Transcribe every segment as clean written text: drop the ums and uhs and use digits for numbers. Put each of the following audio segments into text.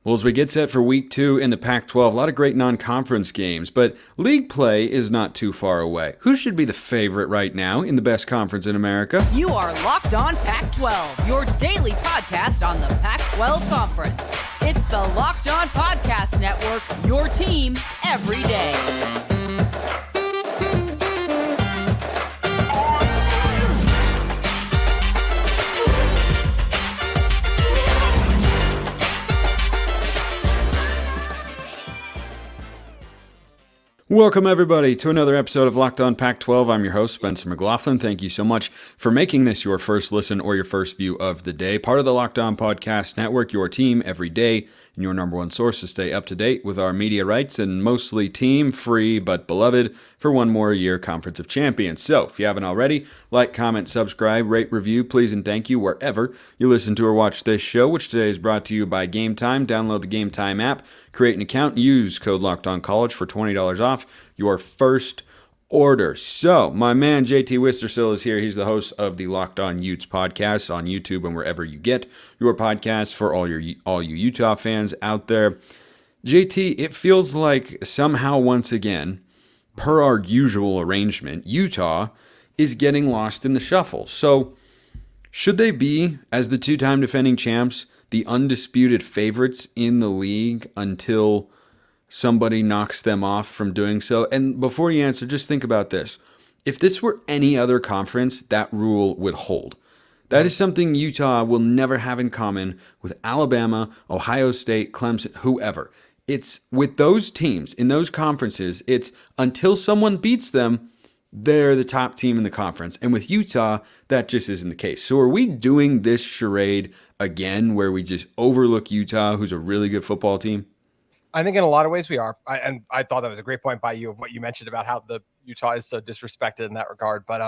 Well, as we get set for week 2 in the Pac-12, a lot of great non-conference games, but league play is not too far away. Who should be the favorite right now in the best conference in America? You are Locked On Pac-12, your daily podcast on the Pac-12 Conference. It's the Locked On Podcast Network, your team every day. Welcome, everybody, to another episode of Locked On Pac-12. I'm your host, Spencer McLaughlin. Thank you so much for making this your first listen or your first view of the day. Part of the Locked On Podcast Network, your team every day, and your number one source to stay up to date with our media rights and mostly team-free but beloved for one more year Conference of Champions. So, if you haven't already, like, comment, subscribe, rate, review, please and thank you wherever you listen to or watch this show, which today is brought to you by Gametime. Download the Gametime app, create an account, use code LOCKEDONCollege for $20 off your first order. So, my man JT Wistrcill is here. He's the host of the Locked On Utes podcast on YouTube and wherever you get your podcasts for all you Utah fans out there. JT, it feels like somehow once again, per our usual arrangement, Utah is getting lost in the shuffle. So, should they be, as the two-time defending champs, the undisputed favorites in the league until somebody knocks them off from doing so? And before you answer, just think about this. If this were any other conference, that rule would hold. That is something Utah will never have in common with Alabama, Ohio State, Clemson, whoever. It's with those teams in those conferences, it's until someone beats them, they're the top team in the conference. And with Utah, that just isn't the case. So are we doing this charade again where we just overlook Utah, who's a really good football team? I think in a lot of ways we are. I thought that was a great point by you of what you mentioned about how the Utah is so disrespected in that regard. But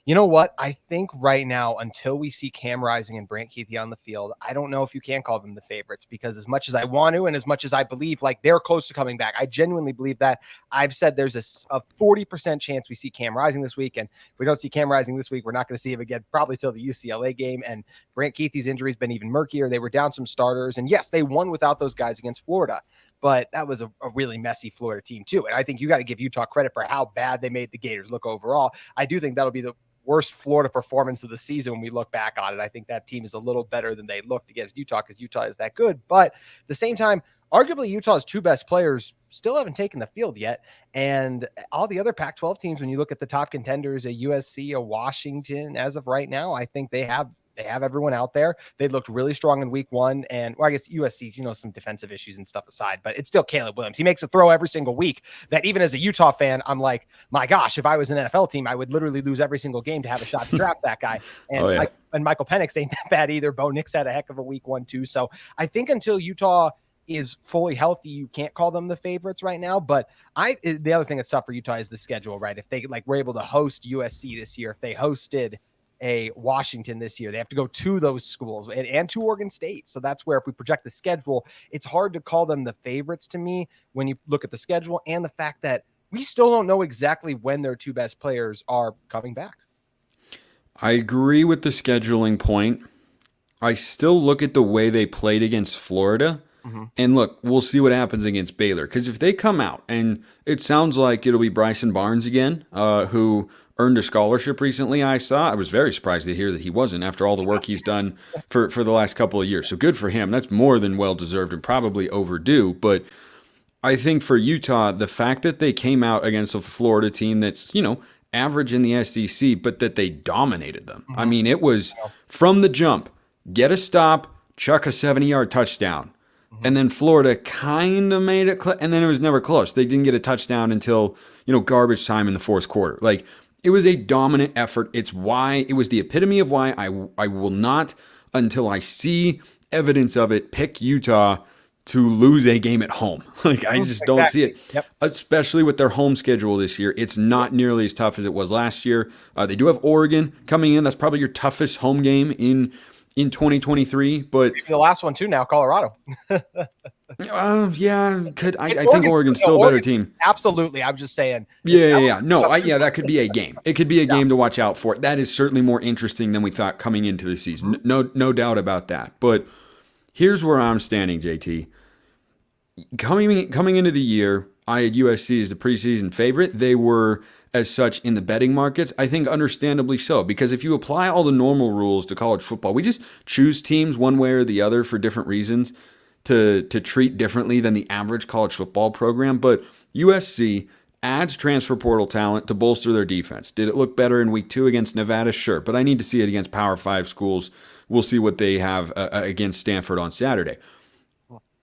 you know what? I think right now, until we see Cam Rising and Brant Kuithe on the field, I don't know if you can call them the favorites, because as much as I want to and as much as I believe like they're close to coming back, I genuinely believe that. I've said there's a 40% chance we see Cam Rising this week. And if we don't see Cam Rising this week, we're not going to see him again probably till the UCLA game. And Brant Kuithe's injury has been even murkier. They were down some starters. And yes, they won without those guys against Florida. But that was a really messy Florida team too. And I think you got to give Utah credit for how bad they made the Gators look overall. I do think that'll be the worst Florida performance of the season when we look back on it. I think that team is a little better than they looked against Utah because Utah is that good. But at the same time, arguably Utah's two best players still haven't taken the field yet. And all the other Pac-12 teams, when you look at the top contenders, a USC, a Washington, as of right now, I think they have everyone out there. They looked really strong in week 1. And well, I guess USC's, some defensive issues and stuff aside, but it's still Caleb Williams. He makes a throw every single week that even as a Utah fan, I'm like, my gosh, if I was an NFL team, I would literally lose every single game to have a shot to draft that guy. And, and Michael Penix ain't that bad either. Bo Nix had a heck of a week 1 too. So I think until Utah is fully healthy, you can't call them the favorites right now. But the other thing that's tough for Utah is the schedule, right? If they were able to host USC this year, if they hosted a Washington this year, they have to go to those schools and to Oregon State. So that's where, if we project the schedule, it's hard to call them the favorites to me when you look at the schedule and the fact that we still don't know exactly when their two best players are coming back. I agree with the scheduling point. I still look at the way they played against Florida. And look, we'll see what happens against Baylor. Because if they come out, and it sounds like it'll be Bryson Barnes again, who earned a scholarship recently, I was very surprised to hear that he wasn't after all the work he's done for the last couple of years. So good for him. That's more than well-deserved and probably overdue. But I think for Utah, the fact that they came out against a Florida team that's, average in the SEC, but that they dominated them. I mean, it was from the jump, get a stop, chuck a 70-yard touchdown. And then Florida kind of made it, and then it was never close. They didn't get a touchdown until, garbage time in the fourth quarter. It was a dominant effort. It was the epitome of why I will not, until I see evidence of it, pick Utah to lose a game at home. I just don't see it, especially with their home schedule this year. It's not nearly as tough as it was last year. They do have Oregon coming in. That's probably your toughest home game in 2023, but maybe the last one too now, Colorado. Yeah, I think Oregon's still a better team. Absolutely. I'm just saying. Yeah. No, that could be a game. It could be a game to watch out for. That is certainly more interesting than we thought coming into the season. No doubt about that. But here's where I'm standing, JT. coming into the year, I had USC as the preseason favorite. They were as such in the betting markets. I think understandably so, because if you apply all the normal rules to college football, we just choose teams one way or the other for different reasons to treat differently than the average college football program. But USC adds transfer portal talent to bolster their defense. Did it look better in week 2 against Nevada? Sure, but I need to see it against Power 5 schools. We'll see what they have against Stanford on Saturday.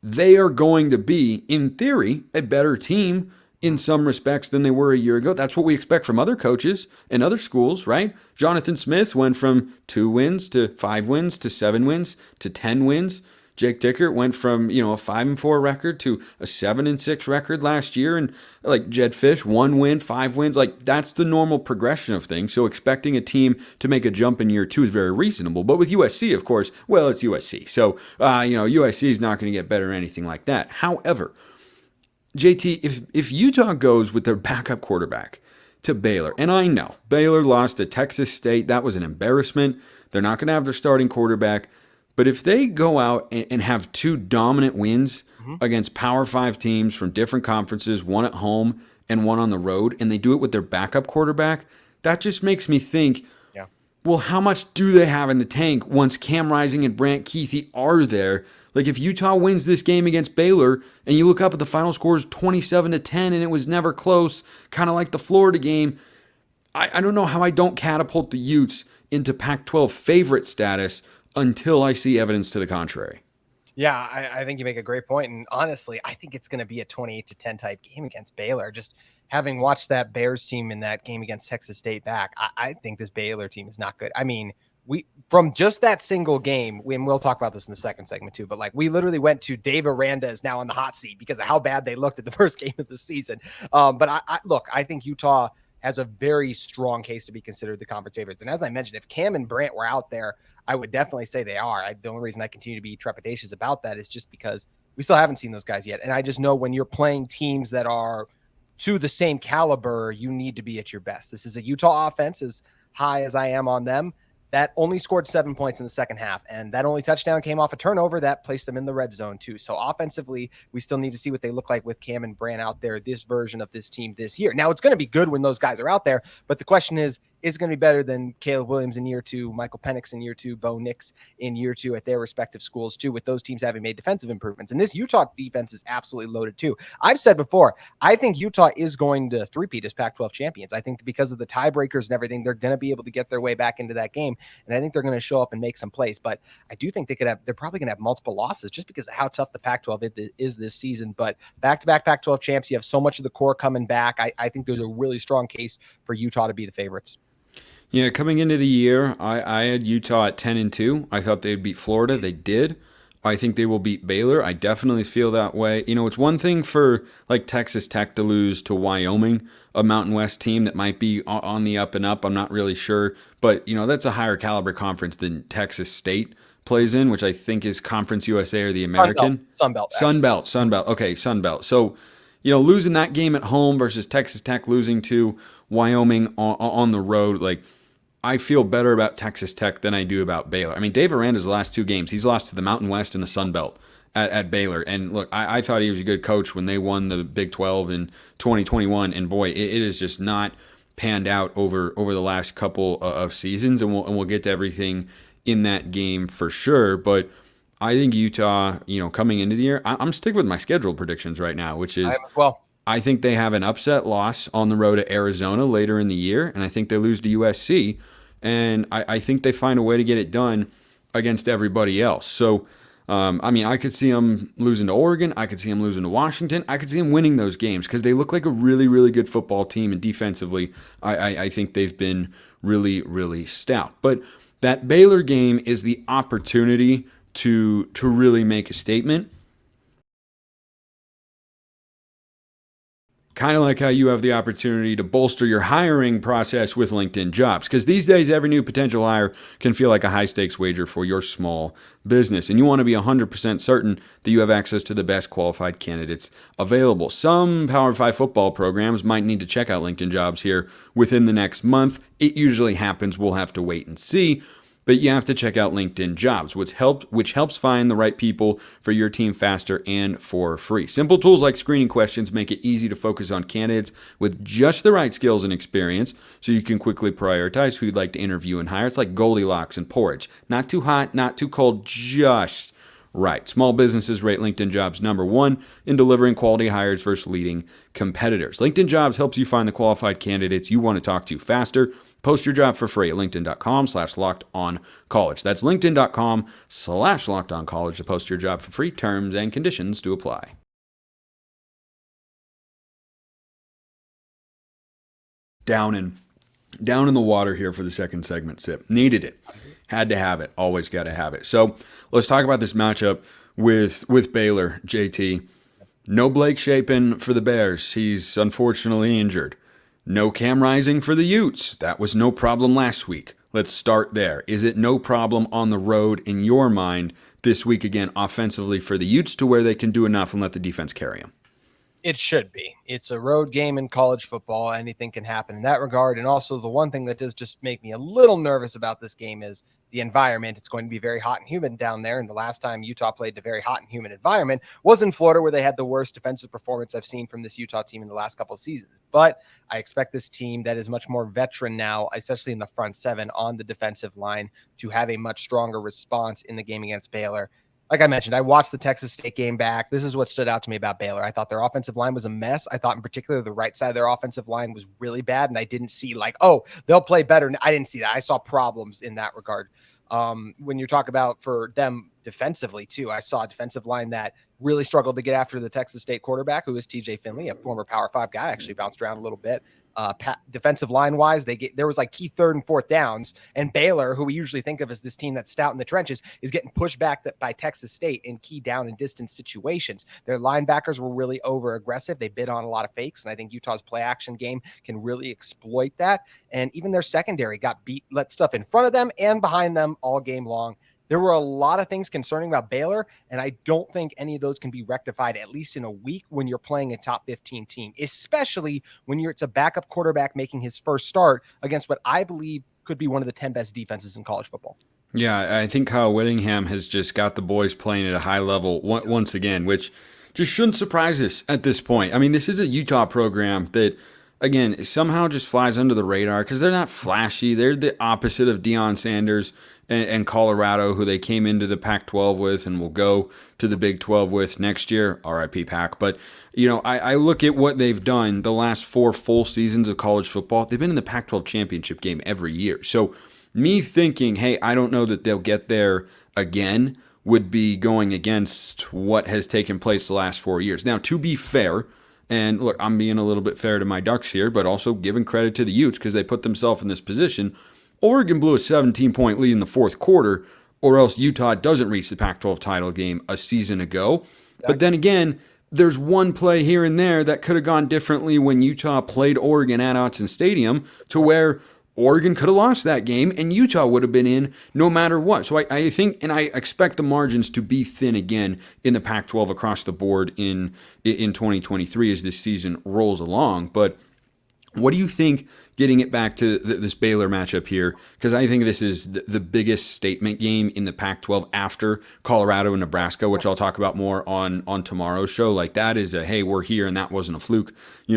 They are going to be, in theory, a better team in some respects than they were a year ago. That's what we expect from other coaches and other schools, right? Jonathan Smith went from 2 wins to 5 wins to 7 wins to 10 wins. Jake Dickert went from, a 5-4 record to a 7-6 record last year. And like Jed Fish, 1 win, 5 wins. Like that's the normal progression of things. So expecting a team to make a jump in year 2 is very reasonable. But with USC, of course, well, it's USC. So, USC is not going to get better or anything like that. However, JT, if Utah goes with their backup quarterback to Baylor, and I know Baylor lost to Texas State, that was an embarrassment. They're not going to have their starting quarterback. But if they go out and have 2 dominant wins against Power 5 teams from different conferences, one at home and one on the road, and they do it with their backup quarterback, that just makes me think, well, how much do they have in the tank once Cam Rising and Brant Keithy are there? Like if Utah wins this game against Baylor and you look up at the final scores 27-10 and it was never close, kind of like the Florida game, I don't know how I don't catapult the Utes into Pac-12 favorite status until I see evidence to the contrary. Yeah, I think you make a great point. And honestly, I think it's going to be a 28-10 type game against Baylor. Just having watched that Bears team in that game against Texas State back, I think this Baylor team is not good. I mean, we from just that single game, and we'll talk about this in the second segment too, but like we literally went to Dave Aranda is now on the hot seat because of how bad they looked at the first game of the season. But I think Utah has a very strong case to be considered the conference favorites. And as I mentioned, if Cam and Brant were out there, I would definitely say they are. The only reason I continue to be trepidatious about that is just because we still haven't seen those guys yet. And I just know when you're playing teams that are to the same caliber, you need to be at your best. This is a Utah offense, as high as I am on them, that only scored 7 points in the second half. And that only touchdown came off a turnover that placed them in the red zone too. So offensively, we still need to see what they look like with Cam and Brant out there, this version of this team this year. Now it's going to be good when those guys are out there, but the question is it going to be better than Caleb Williams in year 2, Michael Penix in year 2, Bo Nix in year 2 at their respective schools too, with those teams having made defensive improvements. And this Utah defense is absolutely loaded too. I've said before, I think Utah is going to three-peat as Pac-12 champions. I think because of the tiebreakers and everything, they're going to be able to get their way back into that game. And I think they're going to show up and make some plays. But I do think they're probably going to have multiple losses just because of how tough the Pac-12 is this season. But back-to-back Pac-12 champs, you have so much of the core coming back. I think there's a really strong case for Utah to be the favorites. Yeah, coming into the year, I had Utah at 10-2. I thought they'd beat Florida. They did. I think they will beat Baylor. I definitely feel that way. It's one thing for like Texas Tech to lose to Wyoming, a Mountain West team that might be on the up and up. I'm not really sure. But, that's a higher caliber conference than Texas State plays in, which I think is Conference USA or the American. Sunbelt. Okay, Sunbelt. So, losing that game at home versus Texas Tech losing to Wyoming on the road, like, I feel better about Texas Tech than I do about Baylor. I mean, Dave Aranda's last 2 games, he's lost to the Mountain West and the Sun Belt at Baylor. And look, I thought he was a good coach when they won the Big 12 in 2021. And boy, it is just not panned out over the last couple of seasons. And we'll get to everything in that game for sure. But I think Utah, coming into the year, I'm sticking with my schedule predictions right now, which is I am as well. I think they have an upset loss on the road at Arizona later in the year, and I think they lose to USC, and I think they find a way to get it done against everybody else. So, I could see them losing to Oregon. I could see them losing to Washington. I could see them winning those games because they look like a really, really good football team, and defensively, I think they've been really, really stout. But that Baylor game is the opportunity to really make a statement. Kind of like how you have the opportunity to bolster your hiring process with LinkedIn Jobs. Because these days, every new potential hire can feel like a high-stakes wager for your small business. And you want to be 100% certain that you have access to the best qualified candidates available. Some Power 5 football programs might need to check out LinkedIn Jobs here within the next month. It usually happens. We'll have to wait and see. but you have to check out LinkedIn Jobs, which helps find the right people for your team faster and for free. Simple tools like screening questions make it easy to focus on candidates with just the right skills and experience, so you can quickly prioritize who you'd like to interview and hire. It's like Goldilocks and porridge. Not too hot, not too cold, just right. Small businesses rate LinkedIn Jobs number one in delivering quality hires versus leading competitors. LinkedIn Jobs helps you find the qualified candidates you want to talk to faster. Post your job for free at linkedin.com/lockedoncollege. That's linkedin.com/lockedoncollege to post your job for free. Terms and conditions to apply. Down in the water here for the second segment. Sip. Needed it. Had to have it. Always got to have it. So let's talk about this matchup with Baylor, JT. No Blake Shapen for the Bears. He's unfortunately injured. No Cam Rising for the Utes. That was no problem last week. Let's start there. Is it no problem on the road in your mind this week again offensively for the Utes to where they can do enough and let the defense carry them? It should be. It's a road game in college football. Anything can happen in that regard. And also the one thing that does just make me a little nervous about this game is the environment. It's going to be very hot and humid down there. And the last time Utah played in a very hot and humid environment was in Florida, where they had the worst defensive performance I've seen from this Utah team in the last couple of seasons. But I expect this team that is much more veteran now, especially in the front seven on the defensive line, to have a much stronger response in the game against Baylor. Like I mentioned, I watched the Texas State game back. This is what stood out to me about Baylor. I thought their offensive line was a mess. I thought in particular the right side of their offensive line was really bad, and I didn't see like, oh, they'll play better. I didn't see that. I saw problems in that regard. When you talk about for them defensively too, I saw a defensive line that really struggled to get after the Texas State quarterback, who is TJ Finley, a former Power 5 guy, actually bounced around a little bit. Defensive line wise, there was like key third and fourth downs, and Baylor, who we usually think of as this team that's stout in the trenches, is getting pushed back by Texas State in key down and distance situations. Their linebackers were really over aggressive. They bid on a lot of fakes, and I think Utah's play action game can really exploit that. And even their secondary got beat, let stuff in front of them and behind them all game long. There were a lot of things concerning about Baylor, and I don't think any of those can be rectified, at least in a week, when you're playing a top 15 team, especially when it's a backup quarterback making his first start against what I believe could be one of the 10 best defenses in college football. Yeah, I think Kyle Whittingham has just got the boys playing at a high level once again, which just shouldn't surprise us at this point. I mean, this is a Utah program that, again, somehow just flies under the radar because they're not flashy. They're the opposite of Deion Sanders and Colorado, who they came into the Pac-12 with and will go to the Big 12 with next year, RIP Pac. But, I look at what they've done the last 4 full seasons of college football. They've been in the Pac-12 championship game every year. So me thinking, hey, I don't know that they'll get there again would be going against what has taken place the last 4 years. Now, to be fair, and look, I'm being a little bit fair to my Ducks here, but also giving credit to the Utes because they put themselves in this position. Oregon blew a 17-point lead in the fourth quarter, or else Utah doesn't reach the Pac-12 title game a season ago. But then again, there's one play here and there that could have gone differently when Utah played Oregon at Autzen Stadium to where Oregon could have lost that game and Utah would have been in no matter what. So I think, and I expect the margins to be thin again in the Pac-12 across the board in 2023 as this season rolls along. But what do you think, getting it back to this Baylor matchup here, because I think this is the biggest statement game in the Pac-12 after Colorado and Nebraska, which I'll talk about more on tomorrow's show. Like, that is a, hey, we're here and that wasn't a fluke,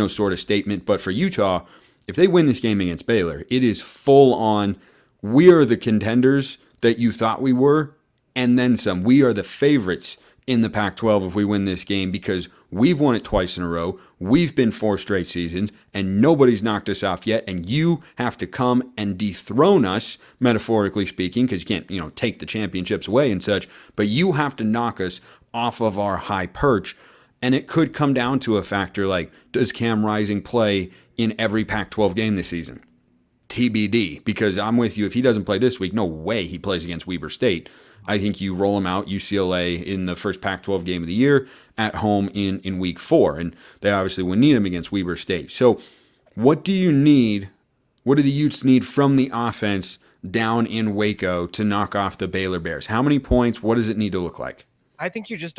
sort of statement. But for Utah, if they win this game against Baylor, it is full on, we are the contenders that you thought we were, and then some. We are the favorites in the Pac-12 if we win this game because we've won it twice in a row. We've been 4 straight seasons, and nobody's knocked us off yet. And you have to come and dethrone us, metaphorically speaking, because you can't, take the championships away and such. But you have to knock us off of our high perch. And it could come down to a factor like, does Cam Rising play in every Pac-12 game this season? TBD, because I'm with you. If he doesn't play this week, no way he plays against Weber State. I think you roll him out UCLA in the first Pac-12 game of the year at home in week 4. And they obviously would need him against Weber State. So what do you need? What do the Utes need from the offense down in Waco to knock off the Baylor Bears? How many points? What does it need to look like? I think you just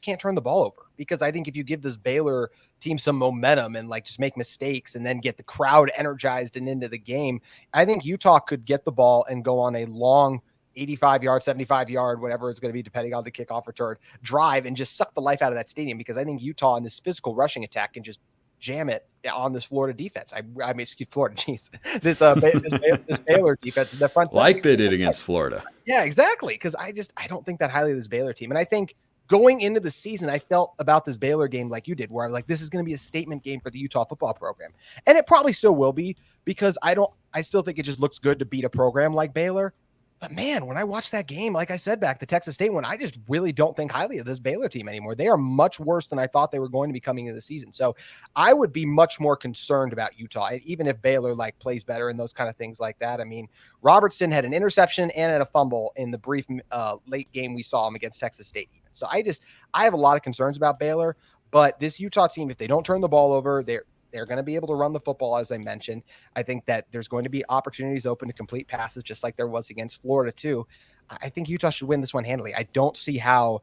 can't turn the ball over, because I think if you give this Baylor team some momentum and like just make mistakes and then get the crowd energized and into the game, I think Utah could get the ball and go on a long 85-yard, 75-yard, whatever it's going to be, depending on the kickoff return drive, and just suck the life out of that stadium, because I think Utah in this physical rushing attack can just jam it on this Florida defense. I mean, excuse Florida, jeez, this Baylor defense in the front, like they did against Florida. Yeah, exactly. Because I don't think that highly of this Baylor team, and I think going into the season, I felt about this Baylor game like you did, where I'm like, this is going to be a statement game for the Utah football program, and it probably still will be, because I still think it just looks good to beat a program like Baylor. But man, when I watched that game, like I said back, the Texas State one, I just really don't think highly of this Baylor team anymore. They are much worse than I thought they were going to be coming into the season. So I would be much more concerned about Utah, even if Baylor like plays better and those kind of things like that. I mean, Robertson had an interception and had a fumble in the brief late game we saw him against Texas State. Even. So I have a lot of concerns about Baylor, but this Utah team, if they don't turn the ball over, they're going to be able to run the football, as I mentioned. I think that there's going to be opportunities open to complete passes, just like there was against Florida, too. I think Utah should win this one handily. I don't see how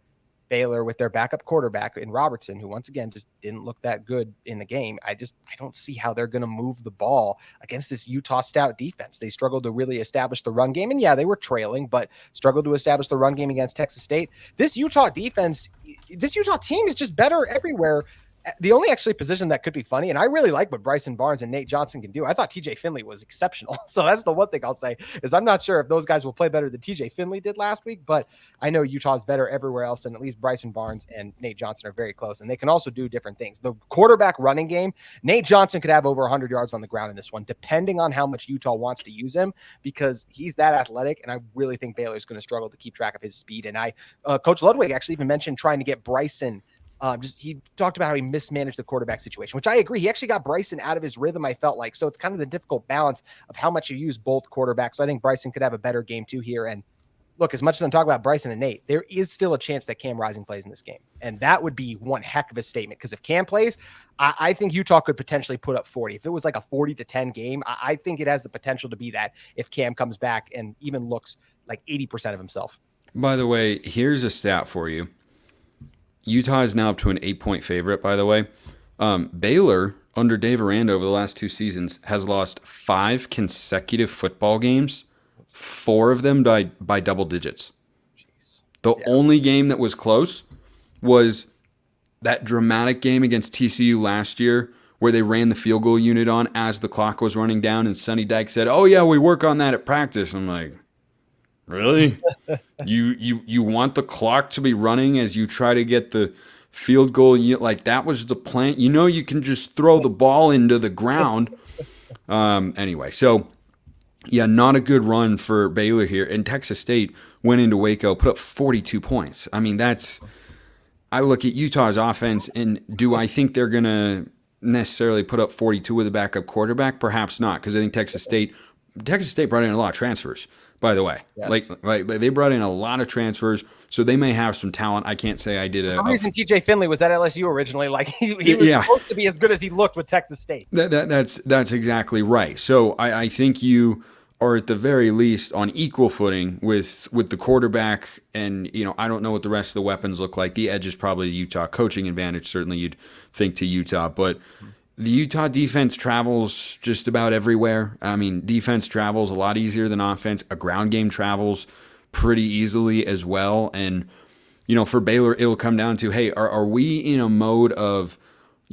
Baylor, with their backup quarterback in Robertson, who once again just didn't look that good in the game, I don't see how they're going to move the ball against this Utah stout defense. They struggled to really establish the run game. And yeah, they were trailing, but struggled to establish the run game against Texas State. This Utah team is just better everywhere. The only actually position that could be funny, and I really like what Bryson Barnes and Nate Johnson can do. I thought TJ Finley was exceptional. So that's the one thing I'll say, is I'm not sure if those guys will play better than TJ Finley did last week, but I know Utah's better everywhere else, and at least Bryson Barnes and Nate Johnson are very close, and they can also do different things. The quarterback running game, Nate Johnson could have over 100 yards on the ground in this one, depending on how much Utah wants to use him, because he's that athletic, and I really think Baylor's going to struggle to keep track of his speed. And Coach Ludwig actually even mentioned trying to get Bryson. He talked about how he mismanaged the quarterback situation, which I agree. He actually got Bryson out of his rhythm, I felt like. So it's kind of the difficult balance of how much you use both quarterbacks. So I think Bryson could have a better game too here. And look, as much as I'm talking about Bryson and Nate, there is still a chance that Cam Rising plays in this game. And that would be one heck of a statement, because if Cam plays, I think Utah could potentially put up 40. If it was like a 40-10 game, I think it has the potential to be that if Cam comes back and even looks like 80% of himself. By the way, here's a stat for you. Utah is now up to an 8-point favorite, by the way. Baylor, under Dave Aranda over the last 2 seasons, has lost 5 consecutive football games, 4 of them by double digits. Jeez. The only game that was close was that dramatic game against TCU last year, where they ran the field goal unit on as the clock was running down, and Sonny Dyke said, "Oh yeah, we work on that at practice." I'm like, really? You want the clock to be running as you try to get the field goal? Like, that was the plan. You can just throw the ball into the ground. Anyway, so yeah, not a good run for Baylor here. And Texas State went into Waco, put up 42 points. I mean, I look at Utah's offense, and do I think they're going to necessarily put up 42 with a backup quarterback? Perhaps not, because I think Texas State brought in a lot of transfers. By the way, yes. like they brought in a lot of transfers, so they may have some talent. I can't say I did. For some reason, TJ Finley was at LSU originally. Like he was supposed to be as good as he looked with Texas State. That's exactly right. So I think you are at the very least on equal footing with the quarterback, and I don't know what the rest of the weapons look like. The edge is probably Utah. Coaching advantage, certainly you'd think to Utah, but the Utah defense travels just about everywhere. I mean, defense travels a lot easier than offense. A ground game travels pretty easily as well. And, for Baylor, it'll come down to, hey, are we in a mode of,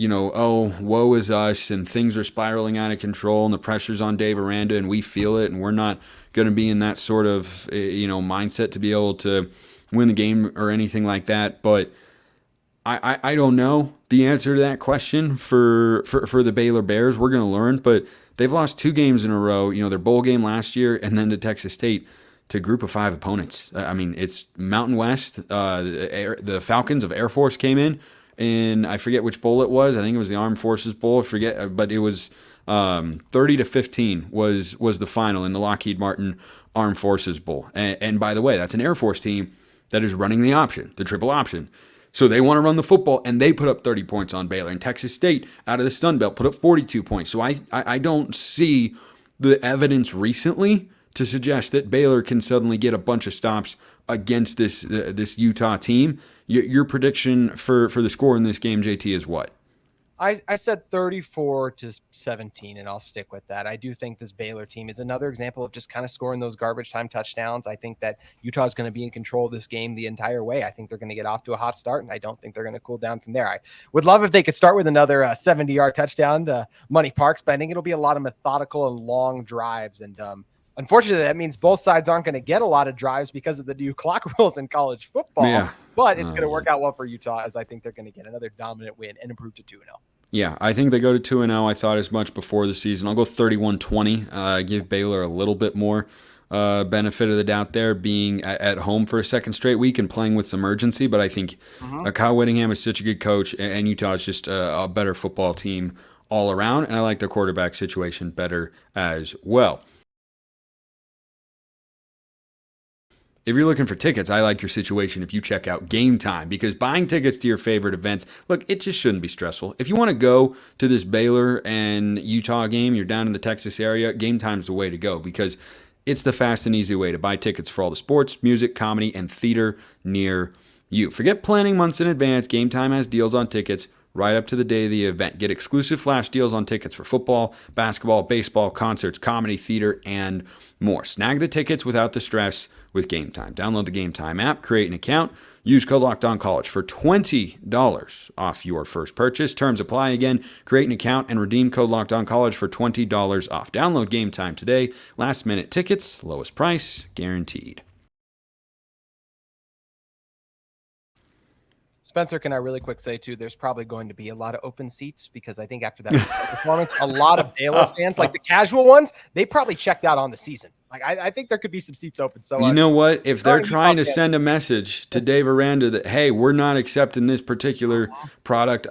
oh, woe is us, and things are spiraling out of control, and the pressure's on Dave Aranda, and we feel it, and we're not going to be in that sort of, mindset to be able to win the game or anything like that. But I don't know the answer to that question for the Baylor Bears. We're going to learn, but they've lost 2 games in a row. Their bowl game last year, and then to Texas State, to Group of 5 opponents. I mean, it's Mountain West. The Falcons of Air Force came in, and I forget which bowl it was. I think it was the Armed Forces Bowl. I forget, but it was 30-15 was the final in the Lockheed Martin Armed Forces Bowl. And by the way, that's an Air Force team that is running the option, the triple option. So they want to run the football, and they put up 30 points on Baylor. And Texas State, out of the Sun Belt, put up 42 points. So I don't see the evidence recently to suggest that Baylor can suddenly get a bunch of stops against this Utah team. Your prediction for the score in this game, JT, is what? I said 34-17, and I'll stick with that. I do think this Baylor team is another example of just kind of scoring those garbage time touchdowns. I think that Utah is going to be in control of this game the entire way. I think they're going to get off to a hot start, and I don't think they're going to cool down from there. I would love if they could start with another 70-yard touchdown to Money Parks, but I think it'll be a lot of methodical and long drives. And unfortunately, that means both sides aren't going to get a lot of drives because of the new clock rules in college football. Yeah. But it's going to work out well for Utah, as I think they're going to get another dominant win and improve to 2-0. Yeah, I think they go to 2-0. I thought as much before the season. I'll go 31-20. Give Baylor a little bit more benefit of the doubt there, being at home for a second straight week and playing with some urgency. But I think Kyle Whittingham is such a good coach, and Utah is just a better football team all around. And I like their quarterback situation better as well. If you're looking for tickets, I like your situation if you check out Gametime, because buying tickets to your favorite events, look, it just shouldn't be stressful. If you want to go to this Baylor and Utah game, you're down in the Texas area, Gametime's the way to go, because it's the fast and easy way to buy tickets for all the sports, music, comedy, and theater near you. Forget planning months in advance. Gametime has deals on tickets right up to the day of the event. Get exclusive flash deals on tickets for football, basketball, baseball, concerts, comedy, theater, and more. Snag the tickets without the stress with Gametime. Download the Gametime app, create an account, use code LOCKEDONCollege for $20 off your first purchase. Terms apply. Again, create an account and redeem code LOCKEDONCollege for $20 off. Download Gametime today. Last minute tickets, lowest price, guaranteed. Spencer, can I really quick say, too, there's probably going to be a lot of open seats, because I think after that performance, a lot of Baylor fans, like the casual ones, they probably checked out on the season. Like, I think there could be some seats open. So you know what? If they're trying to send a message to Dave Aranda that, hey, we're not accepting this particular product,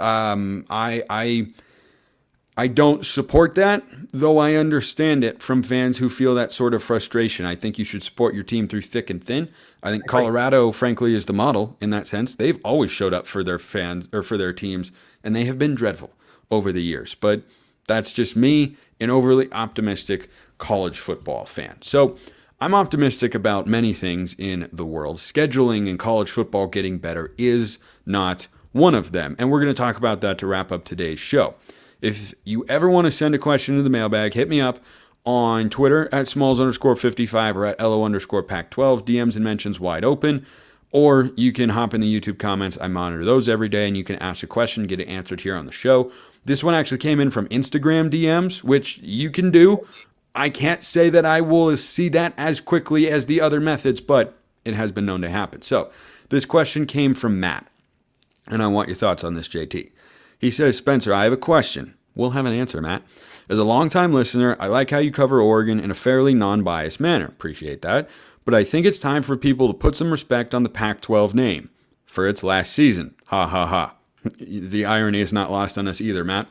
I don't support that, though I understand it from fans who feel that sort of frustration. I think you should support your team through thick and thin. I think Colorado, frankly, is the model in that sense. They've always showed up for their fans or for their teams, and they have been dreadful over the years. But that's just me, an overly optimistic college football fan. So I'm optimistic about many things in the world. Scheduling in college football getting better is not one of them. And we're going to talk about that to wrap up today's show. If you ever want to send a question to the mailbag, hit me up on Twitter at Smalls_55 or at LO_Pac-12. DMs and mentions wide open. Or you can hop in the YouTube comments. I monitor those every day, and you can ask a question, get it answered here on the show. This one actually came in from Instagram DMs, which you can do. I can't say that I will see that as quickly as the other methods, but it has been known to happen. So this question came from Matt, and I want your thoughts on this, JT. He says, Spencer, I have a question. We'll have an answer, Matt. As a longtime listener, I like how you cover Oregon in a fairly non-biased manner. Appreciate that. But I think it's time for people to put some respect on the Pac-12 name for its last season. Ha ha ha. The irony is not lost on us either, Matt.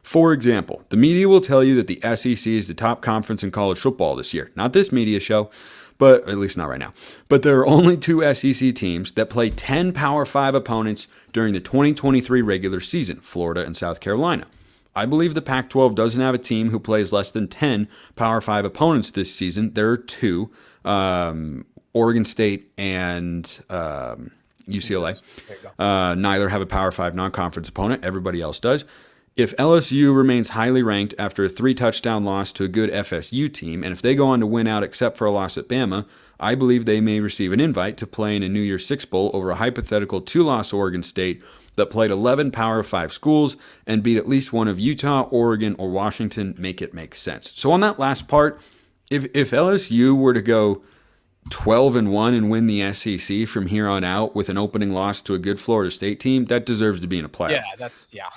For example, the media will tell you that the SEC is the top conference in college football this year. Not this media show, but at least not right now. But there are only 2 SEC teams that play 10 Power 5 opponents during the 2023 regular season, Florida and South Carolina. I believe the Pac-12 doesn't have a team who plays less than 10 Power 5 opponents this season. There are 2, Oregon State and UCLA. Neither have a Power 5 non-conference opponent. Everybody else does. If LSU remains highly ranked after a 3-touchdown loss to a good FSU team, and if they go on to win out except for a loss at Bama, I believe they may receive an invite to play in a New Year's Six Bowl over a hypothetical 2-loss Oregon State that played 11 Power 5 schools and beat at least one of Utah, Oregon, or Washington. Make it make sense. So on that last part, if LSU were to go 12-1 and win the SEC from here on out with an opening loss to a good Florida State team, that deserves to be in a playoff.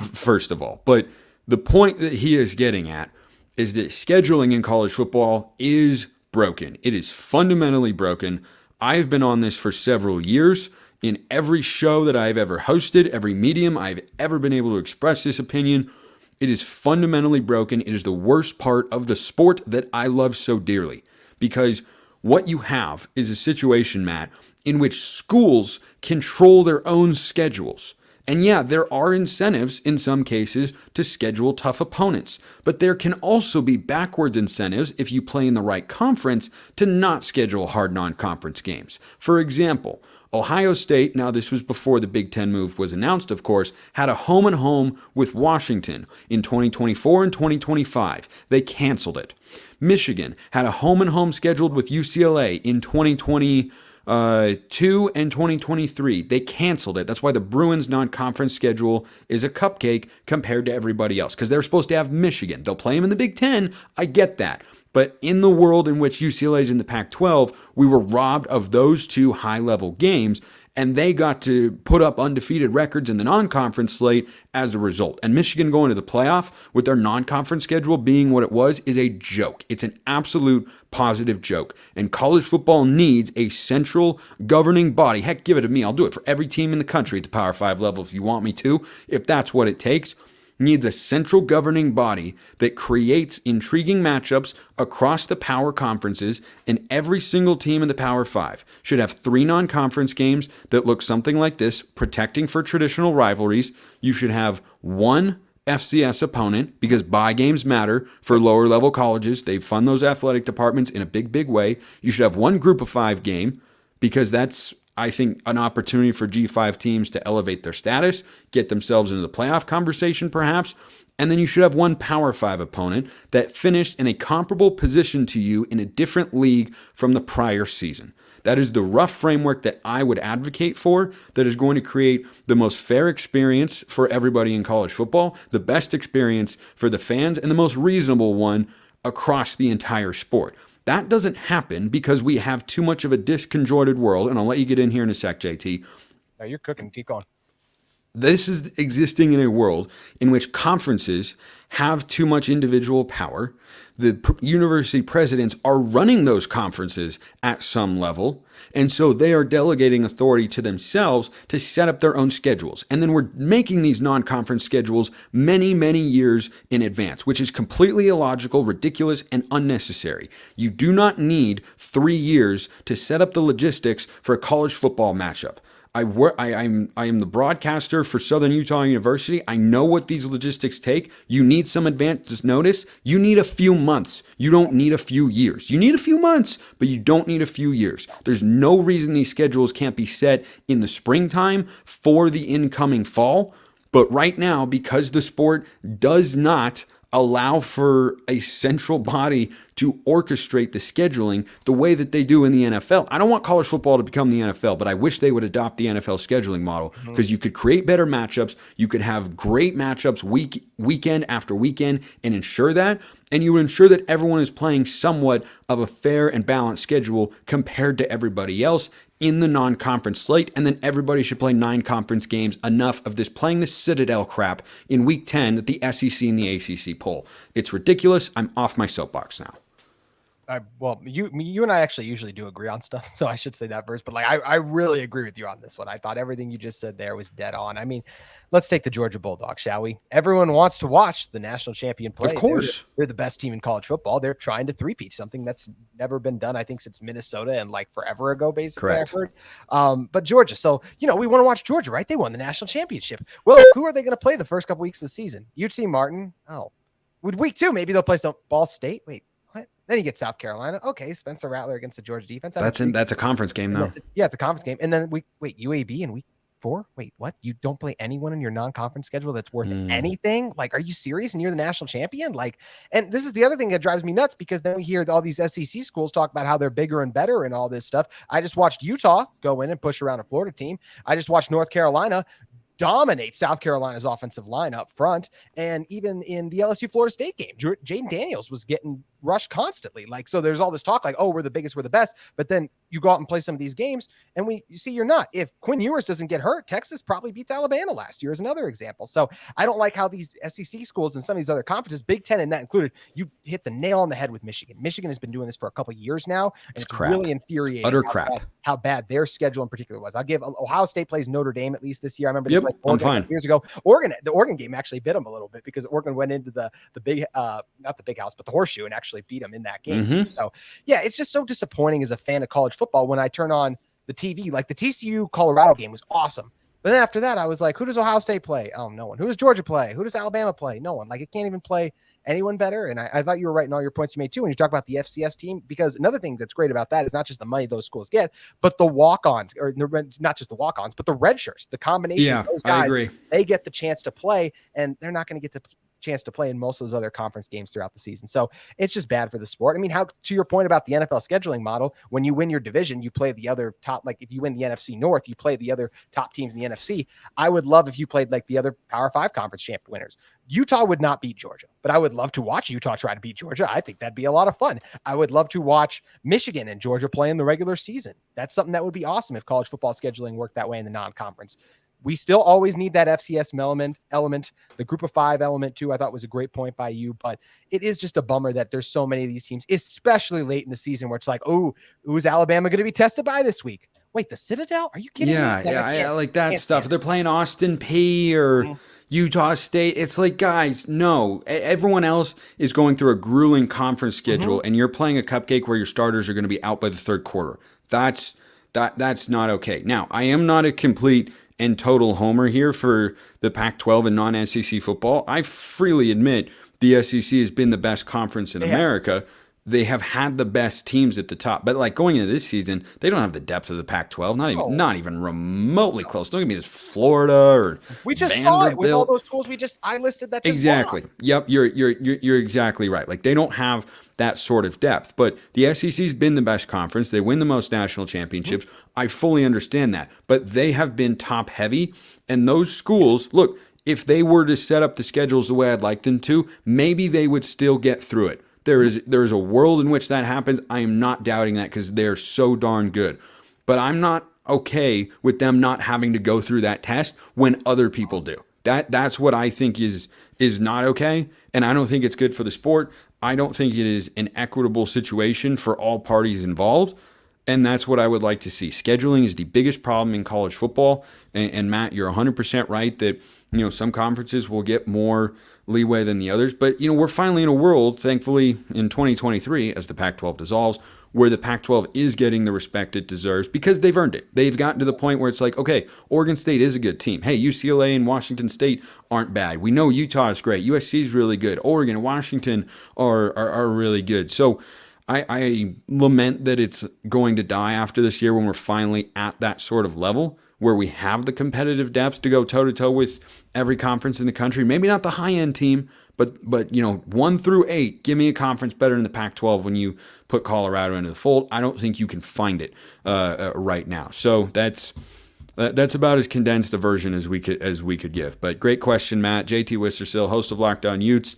First of all. But the point that he is getting at is that scheduling in college football is broken. It is fundamentally broken. I've been on this for several years. In every show that I've ever hosted, every medium I've ever been able to express this opinion, it is fundamentally broken. It is the worst part of the sport that I love so dearly, because what you have is a situation, Matt, in which schools control their own schedules. And yeah, there are incentives in some cases to schedule tough opponents, but there can also be backwards incentives if you play in the right conference to not schedule hard non-conference games. For example, Ohio State, now this was before the Big Ten move was announced, of course, had a home and home with Washington in 2024 and 2025. They canceled it. Michigan had a home and home scheduled with UCLA in 2022 and 2023. They canceled it. That's why the Bruins non-conference schedule is a cupcake compared to everybody else, because they're supposed to have Michigan. They'll play them in the Big Ten. I get that. But in the world in which UCLA is in the Pac-12, we were robbed of those two high-level games, and they got to put up undefeated records in the non-conference slate as a result. And Michigan going to the playoff with their non-conference schedule being what it was is a joke. It's an absolute positive joke. And college football needs a central governing body. Heck, give it to me. I'll do it for every team in the country at the Power 5 level if you want me to, if that's what it takes. Needs a central governing body that creates intriguing matchups across the power conferences, and every single team in the Power 5 should have 3 non-conference games that look something like this, protecting for traditional rivalries. You should have 1 FCS opponent, because bye games matter for lower level colleges. They fund those athletic departments in a big, big way. You should have 1 group of 5 game, because that's, I think, an opportunity for G5 teams to elevate their status, get themselves into the playoff conversation perhaps, and then you should have 1 Power 5 opponent that finished in a comparable position to you in a different league from the prior season. That is the rough framework that I would advocate for, that is going to create the most fair experience for everybody in college football, the best experience for the fans, and the most reasonable one across the entire sport. That doesn't happen because we have too much of a disconjointed world, and I'll let you get in here in a sec, JT. No, you're cooking. Keep going. This is existing in a world in which conferences have too much individual power. The university presidents are running those conferences at some level, and so they are delegating authority to themselves to set up their own schedules. And then we're making these non-conference schedules many, many years in advance, which is completely illogical, ridiculous, and unnecessary. You do not need 3 years to set up the logistics for a college football matchup. I am the broadcaster for Southern Utah University. I know what these logistics take. You need some advance notice. You need a few months. You don't need a few years. You need a few months, but you don't need a few years. There's no reason these schedules can't be set in the springtime for the incoming fall. But right now, because the sport does not allow for a central body to orchestrate the scheduling the way that they do in the NFL. I don't want college football to become the NFL, but I wish they would adopt the NFL scheduling model, because you could create better matchups. You could have great matchups weekend after weekend and ensure that. And you would ensure that everyone is playing somewhat of a fair and balanced schedule compared to everybody else in the non-conference slate. And then everybody should play 9 conference games, enough of this playing the Citadel crap in week 10 that the SEC and the ACC pull. It's ridiculous. I'm off my soapbox now. Well, you and I actually usually do agree on stuff, so I should say that first. But like, I really agree with you on this one. I thought everything you just said there was dead on. I mean, let's take the Georgia Bulldogs, shall we? Everyone wants to watch the national champion play. Of course, they're the best team in college football. They're trying to three-peat, something that's never been done, I think, since Minnesota and like forever ago, basically. Correct. I've heard. But Georgia, so we want to watch Georgia, right? They won the national championship. Well, who are they going to play the first couple weeks of the season? UT Martin. Oh, with week 2, maybe they'll play some Ball State. Wait. Then you get South Carolina. Okay, Spencer Rattler against the Georgia defense. That's a conference game, though. Yeah, it's a conference game. And then UAB in week 4? Wait, what? You don't play anyone in your non-conference schedule that's worth anything? Like, are you serious? And you're the national champion? Like, and this is the other thing that drives me nuts, because then we hear all these SEC schools talk about how they're bigger and better and all this stuff. I just watched Utah go in and push around a Florida team. I just watched North Carolina dominate South Carolina's offensive line up front. And even in the LSU Florida State game, Jaden Daniels was getting rushed constantly. Like, so there's all this talk like, oh, we're the biggest, we're the best. But then you go out and play some of these games and you see you're not. If Quinn Ewers doesn't get hurt, Texas probably beats Alabama last year as another example. So I don't like how these SEC schools and some of these other conferences, Big Ten and that included, you hit the nail on the head with Michigan. Michigan has been doing this for a couple of years now. And it's crap. Really infuriating. Utter crap. How bad their schedule in particular was. I'll give Ohio State plays Notre Dame at least this year. I remember they played Oregon years ago. The Oregon game actually bit them a little bit, because Oregon went into the big, not the big house, but the horseshoe, and actually beat them in that game. Too. So yeah, it's just so disappointing as a fan of college football when I turn on the TV. Like the TCU Colorado game was awesome, But then after that, I was like, who does Ohio State play? Oh, no one. Who does Georgia play? Who does Alabama play? No one. Like, it can't even play anyone better. And I thought you were right in all your points you made too when you talk about the FCS team, because another thing that's great about that is not just the money those schools get, but the walk-ons, or not just the walk-ons, but the red shirts, the combination of those guys. I agree. They get the chance to play, and they're not going to get the chance to play in most of those other conference games throughout the season. So it's just bad for the sport. I mean, how, to your point about the NFL scheduling model, when you win your division, you play the other top, like if you win the NFC North, you play the other top teams in the NFC. I would love if you played like the other Power 5 conference champ winners. Utah would not beat Georgia, but I would love to watch Utah try to beat Georgia. I think that'd be a lot of fun. I would love to watch Michigan and Georgia play in the regular season. That's something that would be awesome if college football scheduling worked that way in the non-conference. We still always need that FCS element, the group of 5 element too. I thought was a great point by you, but it is just a bummer that there's so many of these teams, especially late in the season, where it's like, oh, who's Alabama going to be tested by this week? Wait, the Citadel? Are you kidding me? I like that stuff. They're playing Austin Peay or Utah State. It's like, guys, no. Everyone else is going through a grueling conference schedule, and you're playing a cupcake where your starters are going to be out by the third quarter. That's not okay. Now, I am not a complete and total homer here for the Pac-12 and non-SEC football. I freely admit the SEC has been the best conference in America. They have had the best teams at the top, but like going into this season, they don't have the depth of the Pac-12, not even remotely close. Don't give me this Florida or we just Vanderbilt. Saw it with all those schools I listed that just exactly. lost. Yep, you're exactly right. Like they don't have that sort of depth, but the SEC's been the best conference. They win the most national championships. I fully understand that, but they have been top heavy, and those schools, look, if they were to set up the schedules the way I'd like them to, maybe they would still get through it. There is a world in which that happens. I am not doubting that because they're so darn good. But I'm not okay with them not having to go through that test when other people do. That's what I think is not okay, and I don't think it's good for the sport. I don't think it is an equitable situation for all parties involved, and that's what I would like to see. Scheduling is the biggest problem in college football, and Matt, you're 100% right that some conferences will get more leeway than the others, but we're finally in a world, thankfully, in 2023, as the Pac-12 dissolves, where the Pac-12 is getting the respect it deserves because they've earned it. They've gotten to the point where it's like, okay, Oregon State is a good team. Hey, UCLA and Washington State aren't bad. We know Utah is great. USC is really good. Oregon and Washington are really good. So I lament that it's going to die after this year when we're finally at that sort of level where we have the competitive depth to go toe-to-toe with every conference in the country. Maybe not the high-end team, but 1 through 8, give me a conference better than the Pac-12 when you put Colorado into the fold. I don't think you can find it right now. So that's about as condensed a version as we could give. But great question, Matt. JT Wistrcill, host of Locked On Utes.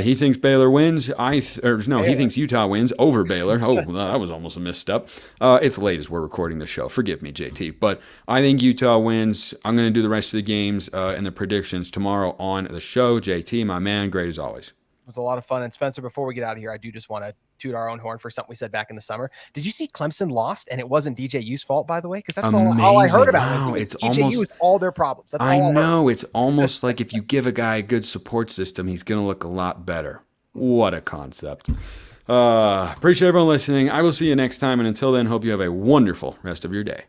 He thinks Baylor wins. He thinks Utah wins over Baylor. Oh, that was almost a misstep. It's late as we're recording the show. Forgive me, JT. But I think Utah wins. I'm going to do the rest of the games and the predictions tomorrow on the show. JT, my man, great as always. It was a lot of fun. And Spencer, before we get out of here, I do just want to toot our own horn for something we said back in the summer. Did you see Clemson lost and it wasn't DJU's fault, by the way? Because that's all I heard about. Wow, it's almost all their problems. That's all I know. It's almost like if you give a guy a good support system, he's going to look a lot better. What a concept. Appreciate everyone listening. I will see you next time. And until then, hope you have a wonderful rest of your day.